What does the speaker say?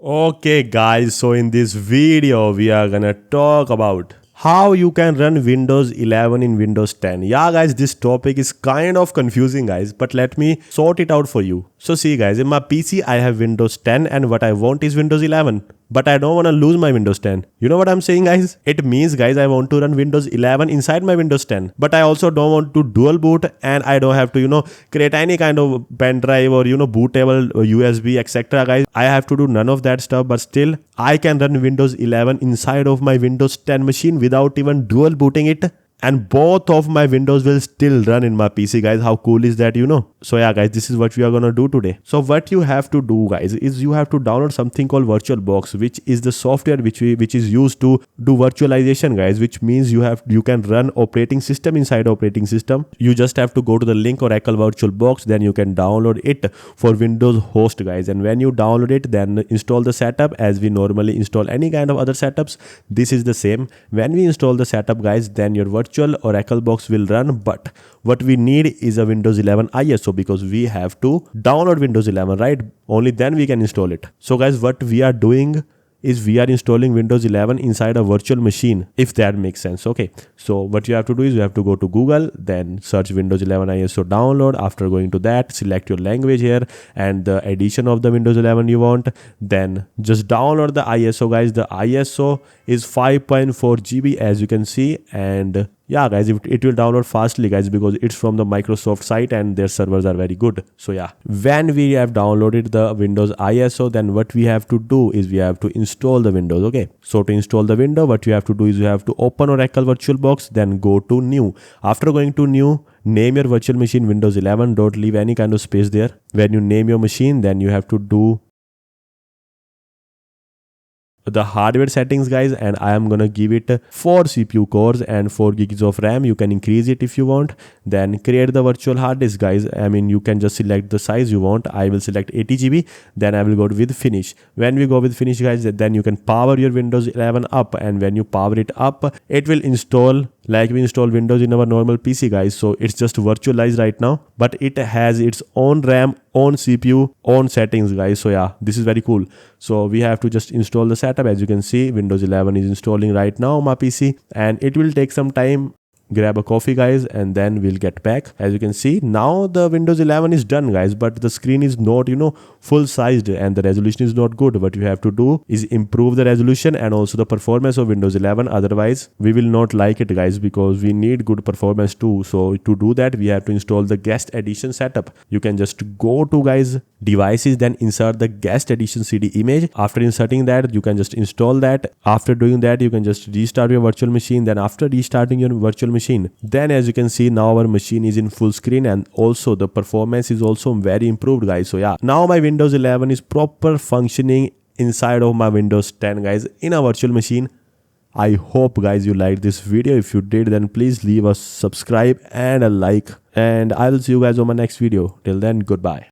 Okay guys, so in this video we are gonna talk about how you can run Windows 11 in Windows 10. Yeah guys, this topic is kind of confusing guys, but let me sort it out for you. So see guys, in my PC I have Windows 10 and what I want is Windows 11. But I don't want to lose my Windows 10. You know what I'm saying guys? It means guys I want to run Windows 11 inside my Windows 10. But I also don't want to dual boot and I don't have to create any kind of pen drive or bootable USB etc guys. I have to do none of that stuff, but still I can run Windows 11 inside of my Windows 10 machine without even dual booting it. And both of my windows will still run in my PC guys. How cool is that, So yeah guys, this is what we are gonna do today. So what you have to do guys is you have to download something called VirtualBox, which is the software which is used to do virtualization guys, which means you can run operating system inside operating system. You just have to go to the link Oracle VirtualBox, then you can download it for Windows host guys. And when you download it, then install the setup as we normally install any kind of other setups. This is the same. When we install the setup guys, then your virtual Oracle box will run, but what we need is a Windows 11 ISO because we have to download Windows 11, right? Only then we can install it. So guys, what we are doing is we are installing Windows 11 inside a virtual machine, if that makes sense. Okay, so what you have to do is you have to go to Google, then search Windows 11 ISO download. After going to that, select your language here and the edition of the Windows 11 you want, then just download the ISO guys. The ISO is 5.4 GB as you can see, and yeah guys, it will download fastly guys because it's from the Microsoft site and their servers are very good. So yeah, when we have downloaded the Windows ISO, then what we have to do is we have to install the Windows. Okay, so to install the window, what you have to do is you have to open Oracle VirtualBox, then go to new. After going to new, name your virtual machine Windows 11. Don't leave any kind of space there. When you name your machine, then you have to do the hardware settings guys, and I am gonna give it 4 CPU cores and 4 gigs of RAM. You can increase it if you want. Then create the virtual hard disk guys. I mean, you can just select the size you want. I will select 80 GB. Then I will go with finish. When we go with finish guys, then you can power your Windows 11 up, and when you power it up, it will install like we install Windows in our normal PC guys. So it's just virtualized right now, but it has its own RAM, own CPU, own settings guys. So yeah, this is very cool. So we have to just install the setup. As you can see, Windows 11 is installing right now on my PC, and it will take some time. Grab a coffee guys, and then we'll get back. As you can see, now the Windows 11 is done guys, but the screen is not full sized and the resolution is not good. What you have to do is improve the resolution and also the performance of Windows 11, otherwise we will not like it guys, because we need good performance too. So to do that, we have to install the guest edition setup. You can just go to guys devices, then insert the guest edition CD image. After inserting that, you can just install that. After doing that, you can just restart your virtual machine. Then after restarting your virtual machine, then as you can see, now our machine is in full screen and also the performance is also very improved guys. So yeah, now my Windows 11 is proper functioning inside of my Windows 10 guys in a virtual machine. I hope guys you liked this video. If you did, then please leave a subscribe and a like, and I will see you guys on my next video. Till then, goodbye.